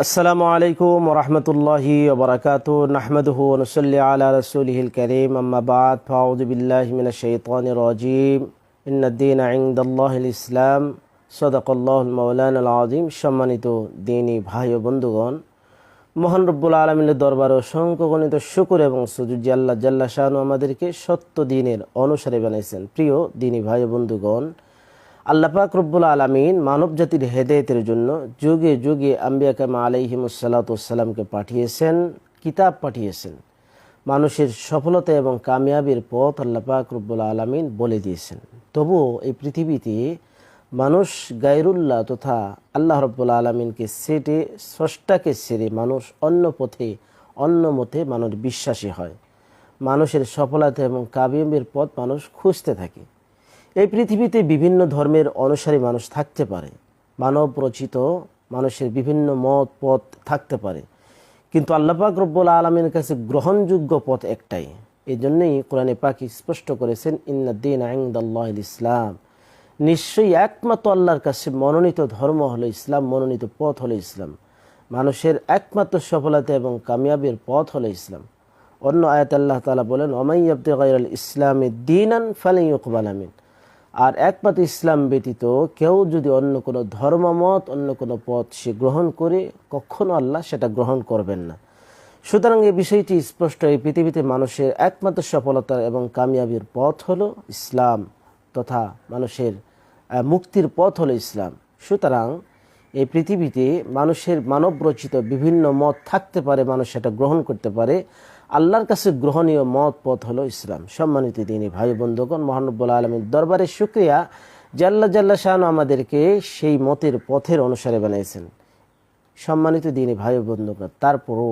আসসালামু আলাইকুম ওরহমতুল্লাহি ওবরাকাতু নাহমাদুহু ওয়া নুসাল্লি আলা রাসূলিহিল কারীম আম্মা বা'দ ফাউযু বিল্লাহি মিনাশ শাইতানির রাজীম ইন্নাদ-দীনা ইনদাল্লাহিল ইসলাম সাদাকাল্লাহুল মাওলানাল আযীম। সম্মানিত দ্বীনী ভাই ও বন্ধুগণ, মহান রব্বুল আলামিনের দরবারে অসংখ্য গণিত শুকর এবং সুজুদ যে আল্লাহ জাল্লা শানু আমাদেরকে সত্য দ্বীনের অনুসারী বানাইছেন। প্রিয় দ্বীনী ভাই ও বন্ধুগণ, আল্লাহ পাক রব্বুল আলামিন মানব জাতির হেদায়েতের জন্য যুগে যুগে আম্বিয়া কারীম আলাইহিমুসসালাতু ওয়াসসালামকে পাঠিয়েছেন, কিতাব পাঠিয়েছেন। মানুষের সফলতা এবং কামিয়াবির পথ আল্লাহ পাক রব্বুল আলামিন বলে দিয়েছেন। তবুও এই পৃথিবীতে মানুষ গায়রুল্লাহ তথা আল্লাহ রব্বুল আলামিনকে ছেড়ে, স্রষ্টাকে ছেড়ে মানুষ অন্য পথে অন্য মতে মানুষ বিশ্বাসী হয়। মানুষের সফলতা এবং কামিয়াবির পথ মানুষ খুঁজতে থাকে। এই পৃথিবীতে বিভিন্ন ধর্মের অনুসারী মানুষ থাকতে পারে, মানব রচিত মানুষের বিভিন্ন মত পথ থাকতে পারে, কিন্তু আল্লাহ পাক রব্বুল আলামিনের কাছে গ্রহণযোগ্য পথ একটাই। এই জন্যই কোরআনে পাক স্পষ্ট করেছেন, ইন্নাদ-দীনা ইনদাল্লাহিল ইসলাম, নিশ্চয়ই একমাত্র আল্লাহর কাছে মনোনীত ধর্ম হলো ইসলাম, মনোনীত পথ হলো ইসলাম। মানুষের একমাত্র সফলতা এবং কামিয়াবির পথ হলো ইসলাম। অন্য আয়াতে আল্লাহ তাআলা বলেন, ওয়ামান ইয়াবতাগি গায়রাল ইসলামি দীনান ফালান ইউকবালা মিন, আর একমাত্র ইসলাম ব্যতীত কেউ যদি অন্য কোনো ধর্মমত, অন্য কোনো পথ সে গ্রহণ করে, কখনো আল্লাহ সেটা গ্রহণ করবেন না। সুতরাং এই বিষয়টি স্পষ্ট, এই পৃথিবীতে মানুষের একমাত্র সফলতা এবং কামিয়াবির পথ হলো ইসলাম, তথা মানুষের মুক্তির পথ হলো ইসলাম। সুতরাং এই পৃথিবীতে মানুষের মানব রচিত বিভিন্ন মত থাকতে পারে, মানুষ সেটা গ্রহণ করতে পারে। আল্লাহর কাছে গ্রহণীয় মত পথ হলো ইসলাম। সম্মানিত দ্বীনী ভাই বন্ধুগণ, মহান রব্বুল আলামিনের দরবারে শুকরিয়া যে আল্লাহ জাল্লা শানু আমাদেরকে সেই মতের পথের অনুসারে বানিয়েছেন। সম্মানিত দ্বীনী ভাই বন্ধুগণ, তারপরও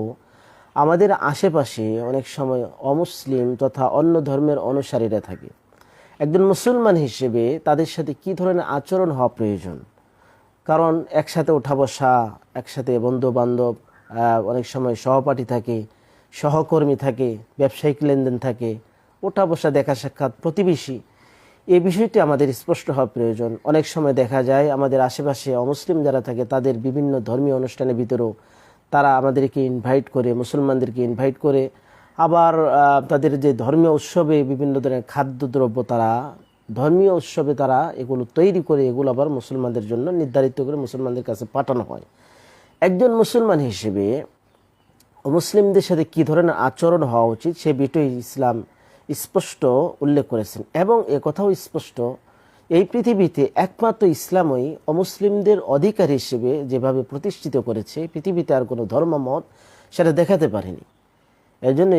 আমাদের আশেপাশে অনেক সময় অমুসলিম তথা অন্য ধর্মের অনুসারীরা থাকে। একজন মুসলমান হিসেবে তাদের সাথে কী ধরনের আচরণ হওয়া প্রয়োজন? কারণ একসাথে ওঠা বসা, একসাথে বন্ধু বান্ধব, অনেক সময় সহপাঠী থাকে, সহকর্মী থাকে, ব্যবসায়িক লেনদেন থাকে, ওঠা বসা, দেখা সাক্ষাৎ, প্রতিবেশী, এই বিষয়টি আমাদের স্পষ্ট হওয়া প্রয়োজন। অনেক সময় দেখা যায় আমাদের আশেপাশে অমুসলিম যারা থাকে তাদের বিভিন্ন ধর্মীয় অনুষ্ঠানের ভিতরেও তারা আমাদেরকে ইনভাইট করে, মুসলমানদেরকে ইনভাইট করে। আবার তাদের যে ধর্মীয় উৎসবে বিভিন্ন ধরনের খাদ্যদ্রব্য তারা ধর্মীয় উৎসবে তারা এগুলো তৈরি করে, এগুলো আবার মুসলমানদের জন্য নির্ধারিত করে মুসলমানদের কাছে পাঠানো হয়। একজন মুসলমান হিসেবে মুসলিমদের সাথে কী ধরনের আচরণ হওয়া উচিত সে বিষয়ে ইসলাম স্পষ্ট উল্লেখ করেছেন। এবং কথাও স্পষ্ট, এই পৃথিবীতে একমাত্র ইসলামই অমুসলিমদের অধিকার হিসেবে যেভাবে প্রতিষ্ঠিত করেছে, পৃথিবীতে আর কোনো ধর্মমত সেটা দেখাতে পারেনি। এর জন্য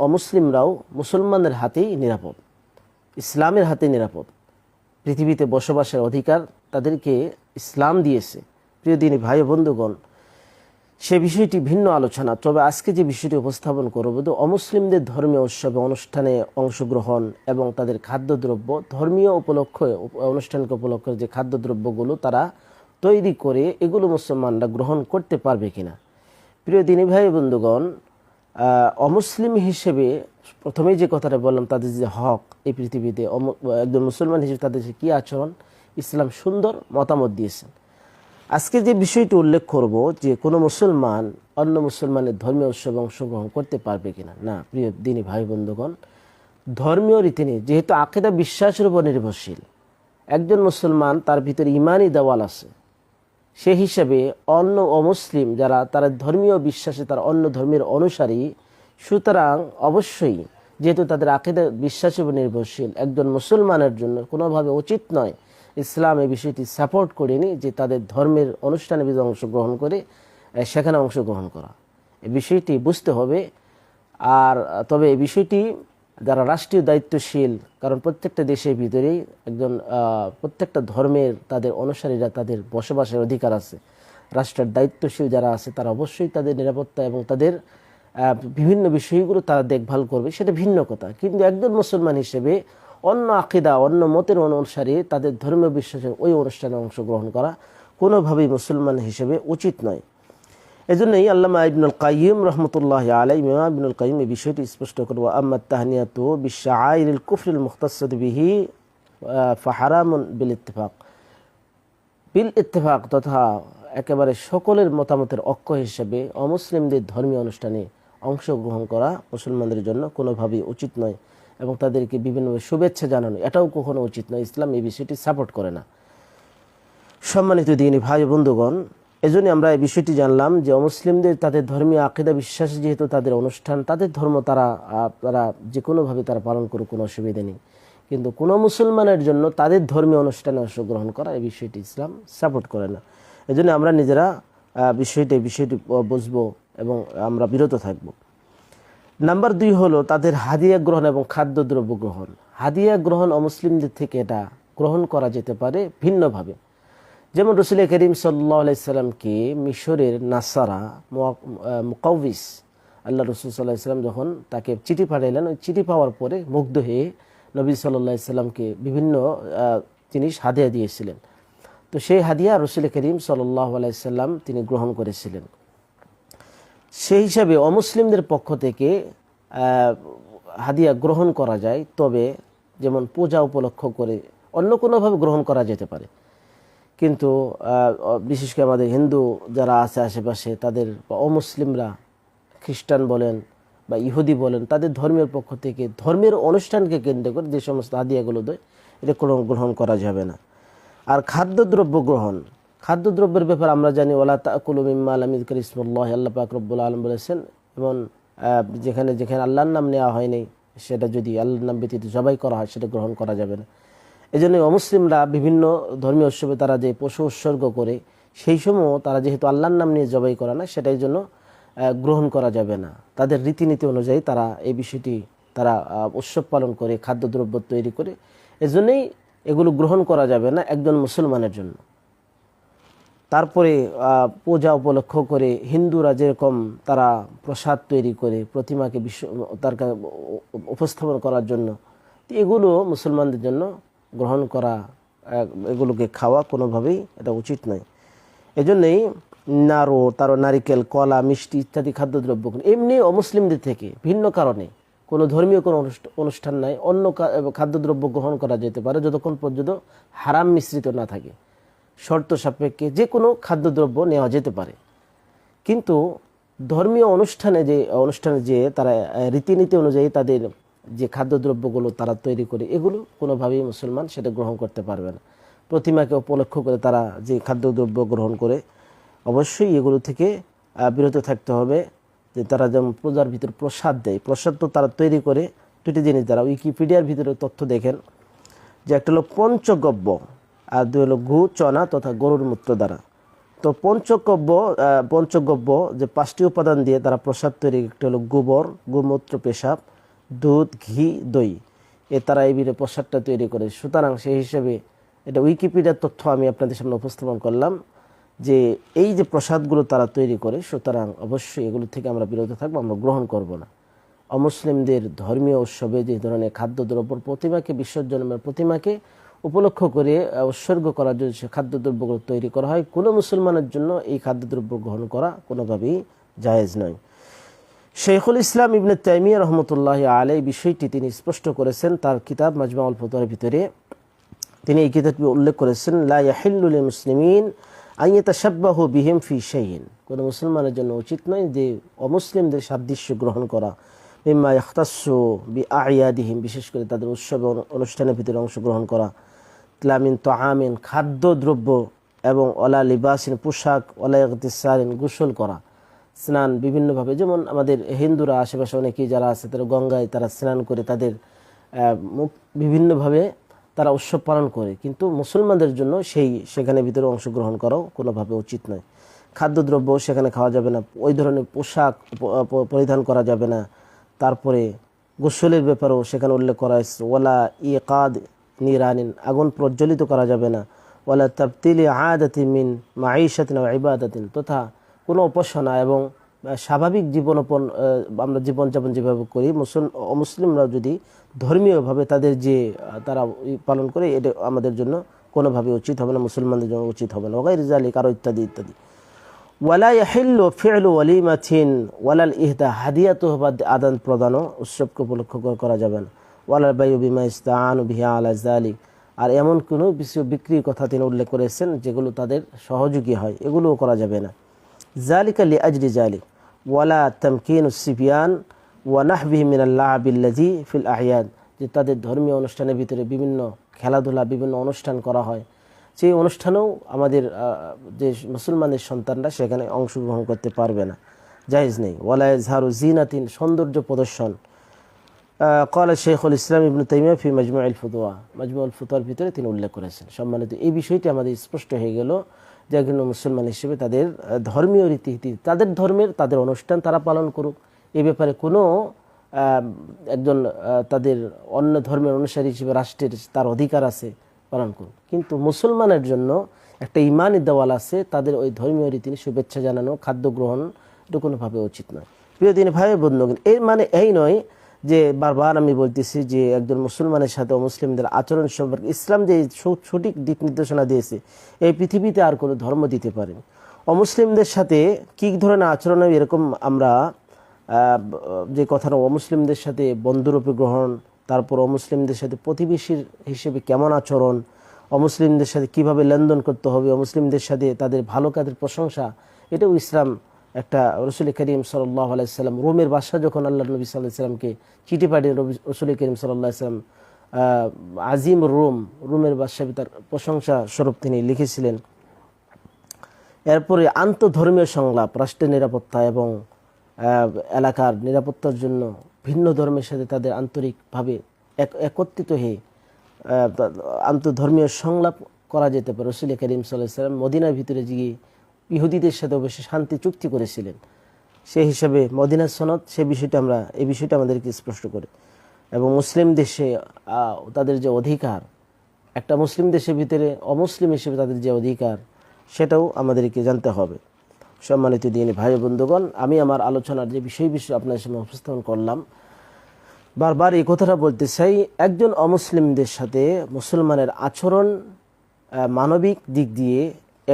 অমুসলিমরাও মুসলমানদের হাতেই নিরাপদ, ইসলামের হাতে নিরাপদ। পৃথিবীতে বসবাসের অধিকার তাদেরকে ইসলাম দিয়েছে। প্রিয় দ্বীনী ভাই বন্ধুগণ, সে বিষয়টি ভিন্ন আলোচনা। তবে আজকে যে বিষয়টি উপস্থাপন করব, তো অমুসলিমদের ধর্মীয় উৎসবে অনুষ্ঠানে অংশগ্রহণ এবং তাদের খাদ্যদ্রব্য, ধর্মীয় অনুষ্ঠানকে উপলক্ষে যে খাদ্যদ্রব্যগুলো তারা তৈরি করে, এগুলো মুসলমানরা গ্রহণ করতে পারবে কিনা? প্রিয় দ্বীনী ভাই বন্ধুগণ, অমুসলিম হিসেবে প্রথমেই যে কথাটা বললাম, তাদের যে হক এই পৃথিবীতে, একজন মুসলমান হিসেবে তাদের কী আচরণ, ইসলাম সুন্দর মতামত দিয়েছেন। আজকে যে বিষয়টি উল্লেখ করব, যে কোনো মুসলমান অন্য মুসলমানের ধর্মীয় উৎসবে অংশগ্রহণ করতে পারবে কিনা। না, প্রিয় দ্বীনী ভাই বন্ধুগণ, ধর্মীয় রীতিনীতি যেহেতু আকীদা বিশ্বাসের উপর নির্ভরশীল, একজন মুসলমান তার ভিতরে ইমানি দেওয়াল আছে, সে হিসাবে অন্য অমুসলিম যারা তারা ধর্মীয় বিশ্বাসে তারা অন্য ধর্মের অনুসারী, সুতরাং অবশ্যই যেহেতু তাদের আকীদা বিশ্বাসের উপর নির্ভরশীল, একজন মুসলমানের জন্য কোনোভাবে উচিত নয়, ইসলাম এই বিষয়টি সাপোর্ট করেনি যে তাদের ধর্মের অনুষ্ঠানে যদি অংশগ্রহণ করে সেখানে অংশগ্রহণ করা। এই বিষয়টি বুঝতে হবে। আর তবে এই বিষয়টি যারা রাষ্ট্রীয় দায়িত্বশীল, কারণ প্রত্যেকটা দেশের ভিতরেই একজন প্রত্যেকটা ধর্মের তাদের অনুসারীরা তাদের বসবাসের অধিকার আছে। রাষ্ট্রের দায়িত্বশীল যারা আছে তারা অবশ্যই তাদের নিরাপত্তা এবং তাদের বিভিন্ন বিষয়গুলো তারা দেখভাল করবে, সেটা ভিন্ন কথা। কিন্তু একজন মুসলমান হিসেবে অন্য আকীদা, অন্য মতের অনুসারী তাদের ধর্মীয় বিশ্বাসের ওই অনুষ্ঠানে অংশগ্রহণ করা কোনোভাবেই মুসলমান হিসেবে উচিত নয়। এজন্যই আল্লামা ইবনুল কাইয়িম রহমতুল্লাহ আলাইহি, ইমাম ইবনুল কাইয়িম এই বিষয়টি স্পষ্ট করব, আম্মা তাহনিয়াতু বিশআইরিল কুফরিল মুখতাসাদ বিহি ফাহারামুন বিল ইত্তিফাক তথা একেবারে সকলের মতামতের অক্ষ হিসেবে অমুসলিমদের ধর্মীয় অনুষ্ঠানে অংশগ্রহণ করা মুসলমানদের জন্য কোনোভাবেই উচিত নয় এবং তাদেরকে বিভিন্নভাবে শুভেচ্ছা জানানো এটাও কখনো উচিত নয়। ইসলাম এই বিষয়টি সাপোর্ট করে না। সম্মানিত দিনী ভাই বন্ধুগণ, এজন্য আমরা এই বিষয়টি জানলাম যে অমুসলিমদের তাদের ধর্মীয় আকীদা বিশ্বাস যেহেতু তাদের অনুষ্ঠান, তাদের ধর্ম তারা যে কোনোভাবে তারা পালন করুক, কোনো অসুবিধা নেই। কিন্তু কোনো মুসলমানের জন্য তাদের ধর্মীয় অনুষ্ঠানে অংশগ্রহণ করা এই বিষয়টি ইসলাম সাপোর্ট করে না। এজন্য আমরা নিজেরা বিষয়টি বুঝবো এবং আমরা বিরত থাকব। নাম্বার 2 হলো তাদের হাদিয়া গ্রহণ এবং খাদ্যদ্রব্য গ্রহণ। হাদিয়া গ্রহণ অমুসলিমদের থেকে এটা গ্রহণ করা যেতে পারে ভিন্নভাবে। যেমন রাসূল করিম সাল্লাল্লাহু আলাইহি সাল্লামকে মিশরের নাসারা মুকাউবিস আল্লাহ রাসূল সাল্লাল্লাহু আলাইহি সাল্লাম যখন তাকে চিঠি পাঠাইলেন, ওই চিঠি পাওয়ার পরে মুগ্ধ হয়ে নবী সাল্লাল্লাহু আলাইহি সাল্লামকে বিভিন্ন জিনিস হাদিয়া দিয়েছিলেন। তো সেই হাদিয়া রাসূল করিম সাল্লাল্লাহু আলাইহি সাল্লাম তিনি গ্রহণ করেছিলেন। সেই হিসাবে অমুসলিমদের পক্ষ থেকে হাদিয়া গ্রহণ করা যায়, তবে যেমন পূজা উপলক্ষ করে অন্য কোনোভাবে গ্রহণ করা যেতে পারে। কিন্তু বিশেষ করে আমাদের হিন্দু যারা আছে আশেপাশে তাদের বা অমুসলিমরা খ্রিস্টান বলেন বা ইহুদি বলেন, তাদের ধর্মের পক্ষ থেকে ধর্মের অনুষ্ঠানকে কেন্দ্র করে যে সমস্ত হাদিয়াগুলো দেয় এটা কোনো গ্রহণ করা যাবে না। আর খাদ্যদ্রব্য গ্রহণ, খাদ্যদ্রব্যের ব্যাপারে আমরা জানি ওয়ালা তাকুলু মিম্মা লাম ইযকার ইসমুল্লাহ, আল্লাহ পাক রব্বুল আলামিন বলেছেন, এবং যেখানে যেখানে আল্লাহর নাম নেওয়া হয়নি সেটা যদি আল্লাহর নাম ব্যতীত জবাই করা হয় সেটা গ্রহণ করা যাবে না। এই জন্য অমুসলিমরা বিভিন্ন ধর্মীয় উৎসবে তারা যে পশু উৎসর্গ করে সেই সময় তারা যেহেতু আল্লাহর নাম নিয়ে জবাই করা না, সেটাই জন্য গ্রহণ করা যাবে না। তাদের রীতিনীতি অনুযায়ী তারা এই বিষয়টি তারা উৎসব পালন করে, খাদ্যদ্রব্য তৈরি করে, এজন্যই এগুলো গ্রহণ করা যাবে না একজন মুসলমানের জন্য। তারপরে পূজা উপলক্ষ করে হিন্দুরা যেরকম তারা প্রসাদ তৈরি করে প্রতিমাকে তার উপস্থাপন করার জন্য, এগুলো মুসলমানদের জন্য গ্রহণ করা, এগুলোকে খাওয়া কোনোভাবেই এটা উচিত নয়। এজন্যই তারও নারিকেল, কলা, মিষ্টি ইত্যাদি খাদ্যদ্রব্য এমনি অমুসলিমদের থেকে ভিন্ন কারণে কোনো ধর্মীয় কোনো অনুষ্ঠান নাই, অন্য খাদ্যদ্রব্য গ্রহণ করা যেতে পারে যতক্ষণ পর্যন্ত হারাম মিশ্রিত না থাকে। শর্ত সাপেক্ষে যে কোনো খাদ্যদ্রব্য নেওয়া যেতে পারে, কিন্তু ধর্মীয় অনুষ্ঠানে যে তারা রীতিনীতি অনুযায়ী তাদের যে খাদ্যদ্রব্যগুলো তারা তৈরি করে এগুলো কোনোভাবেই মুসলমান সেটা গ্রহণ করতে পারবে না। প্রতিমাকে উপলক্ষ করে তারা যে খাদ্যদ্রব্য গ্রহণ করে অবশ্যই এগুলো থেকে বিরত থাকতে হবে। যে তারা যেমন পূজার ভিতরে প্রসাদ দেয়, প্রসাদ তো তারা তৈরি করে দুটি জিনিস দ্বারা। উইকিপিডিয়ার ভিতরে তথ্য দেখেন যে একটা হলো পঞ্চগব্য আর 2 হলো গু, চনা তথা গরুর মূত্র দ্বারা। তো পঞ্চগব্য যে 5টি উপাদান দিয়ে তারা প্রসাদ তৈরি, একটা হলো গোবর, গোমূত্র, পেশাব, দুধ, ঘি, দই, তারা এই বিরে প্রসাদটা তৈরি করে। সুতরাং সেই হিসেবে এটা উইকিপিডিয়ার তথ্য আমি আপনাদের সামনে উপস্থাপন করলাম যে এই যে প্রসাদগুলো তারা তৈরি করে, সুতরাং অবশ্যই এগুলো থেকে আমরা বিরত থাকবো, আমরা গ্রহণ করব না। অমুসলিমদের ধর্মীয় উৎসবে যে ধরনের খাদ্যদ্রব্য প্রতিমাকে বিসর্জন, প্রতিমাকে উপলক্ষ করে উৎসর্গ করার জন্য সে খাদ্যদ্রব্যগুলো তৈরি করা হয়, কোনো মুসলমানের জন্য এই খাদ্যদ্রব্য গ্রহণ করা কোনোভাবেই জায়েজ নয়। শেখুল ইসলাম ইবনে তাইমিয়া রহমতুল্লাহি আলাইহি বিষয়টি তিনি স্পষ্ট করেছেন তার কিতাব মাজমাউল ফতোয়ার ভিতরে। তিনি এই কিতাবে উল্লেখ করেছেন লা ইয়াহিল্লু লিল মুসলিমিন আন ইয়াতাশাব্বাহু বিহিম ফি শাইইন, কোনো মুসলমানের জন্য উচিত নয় যে অমুসলিমদের সাদৃশ্য গ্রহণ করা, মিম্মা ইয়াখতাসসু বিআয়াদিহিম, বিশেষ করে তাদের উৎসব অনুষ্ঠানের ভিতরে অংশগ্রহণ করা, মিন তাআমিন, খাদ্যদ্রব্য, এবং ওয়ালা লিবাসিন, পোশাক, ওয়ালা ইগতিসালিন, গোসল করা, স্নান বিভিন্নভাবে। যেমন আমাদের হিন্দুরা আশেপাশে অনেকেই যারা আছে তারা গঙ্গায় তারা স্নান করে তাদের বিভিন্নভাবে তারা উৎসব পালন করে, কিন্তু মুসলমানদের জন্য সেখানে ভিতরে অংশগ্রহণ করাও কোনোভাবে উচিত নয়। খাদ্যদ্রব্য সেখানে খাওয়া যাবে না, ওই ধরনের পোশাক পরিধান করা যাবে না। তারপরে গোসলের ব্যাপারেও সেখানে উল্লেখ করা হয়েছে ওয়ালা ইকাদ নিরানিন, আগুন প্রজ্বলিত করা যাবে না, ওয়ালা তাবতিলি আদাতিন মিন মাঈশাতিন ওয়া ইবাদাতিন, তথা কোনো উপাসনা এবং স্বাভাবিক আমরা জীবনযাপন যেভাবে করি অমুসলিমরাও যদি ধর্মীয়ভাবে তাদের যে তারা পালন করে, এটা আমাদের জন্য কোনোভাবে উচিত হবে না, মুসলমানদের জন্য উচিত হবে না। ওগাইর জালিক, আরও ইত্যাদি ইত্যাদি। ওয়ালা ইয়াহিল্লু ফি'লু ওয়ালিমাতিন ওয়ালাল ইহদা, হাদিয়া তোহবা আদান প্রদানও উৎসবকে উপলক্ষ করা যাবে না। ওয়ালাল বাইউ বিমা ইস্তাআনু বিহি আলা যালিক, আর এমন কোনো কিছু বিক্রির কথা তিনি উল্লেখ করেছেন যেগুলো তাদের সহযোগী হয়, এগুলোও করা যাবে না। জালিকা লিআজলি জালিক ওয়ালা তামকিনুস সিবিয়ান ওয়া নাহবিহি মিনাল লা'বিল্লাযী ফিল আ'য়াদ, যে তাদের ধর্মীয় অনুষ্ঠানের ভিতরে বিভিন্ন খেলাধুলা, বিভিন্ন অনুষ্ঠান করা হয়, সেই অনুষ্ঠানেও আমাদের যে মুসলমানের সন্তানরা সেখানে অংশগ্রহণ করতে পারবে না, জায়েজ নেই। ওয়ালা ইজহারু জিনাতিন, সৌন্দর্য প্রদর্শন। ক্বালা শাইখুল ইসলাম ইবনে তাইমিয়া ফি মাজমুউল ফুতুয়া, মাজমুউল ফুতুয়ার ভিতরে তিনি উল্লেখ করেছেন। সম্মানিত, এই বিষয়টি আমাদের স্পষ্ট হয়ে গেল যে একজন মুসলমান হিসেবে তাদের ধর্মীয় রীতিনীতি, তাদের ধর্মের তাদের অনুষ্ঠান তারা পালন করুক, এ ব্যাপারে কোনো একজন তাদের অন্য ধর্মের অনুসারী হিসেবে রাষ্ট্রের তার অধিকার আছে, পালন করুক। কিন্তু মুসলমানের জন্য একটা ইমানি দেওয়াল আছে, তাদের ওই ধর্মীয় রীতি শুভেচ্ছা জানানো, খাদ্য গ্রহণ, এটা কোনোভাবে উচিত নয়। প্রিয় দিনী ভাই বন্ধুগণ, এর মানে এই নয় যে বারবার আমি বলতেছি যে একজন মুসলমানের সাথে অমুসলিমদের আচরণ সম্পর্কে ইসলাম যে সঠিক দিক নির্দেশনা দিয়েছে, এই পৃথিবীতে আর কোনো ধর্ম দিতে পারেনি। অমুসলিমদের সাথে কী ধরনের আচরণ হয়, এরকম আমরা যে কথাটা, অমুসলিমদের সাথে বন্ধুরূপে গ্রহণ, তারপর অমুসলিমদের সাথে প্রতিবেশীর হিসেবে কেমন আচরণ, অমুসলিমদের সাথে কিভাবে লেনদেন করতে হবে, অমুসলিমদের সাথে তাদের ভালো কাজের প্রশংসা, এটাও ইসলাম একটা। রসুল করিম সাল্লাল্লাহু আলাইহি সাল্লাম রোমের বাদশা যখন আল্লাহ নবী সাল্লাল্লাহু আলাইহি সাল্লামকে চিঠি পাঠিয়ে রসুল করিম সাল্লাল্লাহু আলাইহি সাল্লাম আজিম রোমের বাদশা তার প্রশংসা স্বরূপ তিনি লিখেছিলেন। এরপরে আন্তঃধর্মীয় সংলাপ, রাষ্ট্রের নিরাপত্তা এবং এলাকার নিরাপত্তার জন্য ভিন্ন ধর্মের সাথে তাদের আন্তরিকভাবে একত্রিত হয়ে আন্তঃধর্মীয় সংলাপ করা যেতে পারে। রসুল করিম সাল্লাল্লাহু আলাইহি সাল্লাম মদিনার ভিতরে গিয়ে ইহুদিদের সাথে অবশ্যই শান্তি চুক্তি করেছিলেন, সেই হিসাবে মদিনার সনদ, এই বিষয়টা আমাদেরকে স্পষ্ট করে। এবং মুসলিম দেশে তাদের যে অধিকার, একটা মুসলিম দেশের ভিতরে অমুসলিম হিসেবে তাদের যে অধিকার, সেটাও আমাদেরকে জানতে হবে। সম্মানিত দিনী ভাই বন্ধুগণ, আমি আমার আলোচনার যে বিষয় আপনার সামনে উপস্থাপন করলাম, বারবার এই কথাটা বলতে চাই, একজন অমুসলিমদের সাথে মুসলমানের আচরণ মানবিক দিক দিয়ে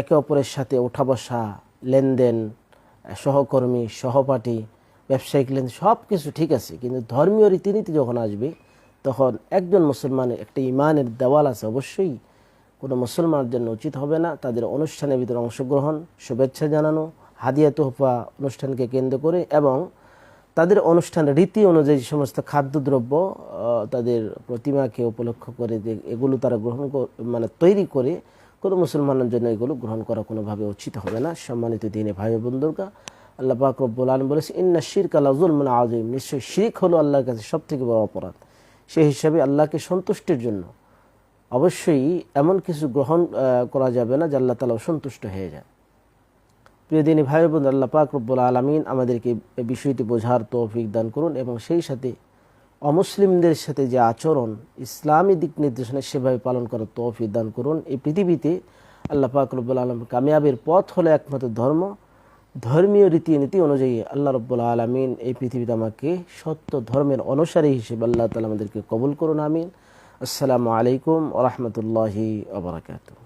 একে অপরের সাথে ওঠা বসা, লেনদেন, সহকর্মী, সহপাঠী, ব্যবসায়িক লেনদেন, সব কিছু ঠিক আছে, কিন্তু ধর্মীয় রীতিনীতি যখন আসবে তখন একজন মুসলমানের একটা ইমানের দেওয়াল আছে। অবশ্যই কোনো মুসলমানের জন্য উচিত হবে না তাদের অনুষ্ঠানের ভিতরে অংশগ্রহণ, শুভেচ্ছা জানানো, হাদিয়া তোহফা অনুষ্ঠানকে কেন্দ্র করে, এবং তাদের অনুষ্ঠানের রীতি অনুযায়ী সমস্ত খাদ্যদ্রব্য তাদের প্রতিমাকে উপলক্ষ করে যে এগুলো তারা তৈরি করে কোনো মুসলমানের জন্য এগুলো গ্রহণ করা কোনোভাবে উচিত হবে না। সম্মানিত দিনে ভাই বন্ধুরা, আল্লাহ পাক রব্বুল আলামিন বলেছে, ইন্না শিরকা লাযুলমুন আযীম, নিশ্চয়ই শিরক হলো আল্লাহর কাছে সবথেকে বড় অপরাধ। সেই হিসাবে আল্লাহকে সন্তুষ্টির জন্য অবশ্যই এমন কিছু গ্রহণ করা যাবে না যে আল্লাহ তাআলা অসন্তুষ্ট হয়ে যায়। প্রিয় দিনী ভাই বোন, আল্লাহ পাক রব্বুল আলামিন আমাদেরকে এই বিষয়টি বোঝার তৌফিক দান করুন, এবং সেই সাথে অমুসলিমদের সাথে যে আচরণ ইসলামী দিক নির্দেশনা সেভাবে পালন করার তৌফিক দান করুন। এই পৃথিবীতে আল্লাহ পাক রব্বুল আলামিন কামিয়াবের পথ হলো একমাত্র ধর্মীয় রীতিনীতি অনুযায়ী আল্লাহ রব্বুল আলামিন এই পৃথিবীতে আমাকে সত্য ধর্মের অনুসারী হিসেবে আল্লাহ তাআলা আমাদেরকে কবুল করুন, আমিন। আসসালামু আলাইকুম ওয়া রাহমাতুল্লাহি ওয়া বারাকাতুহু।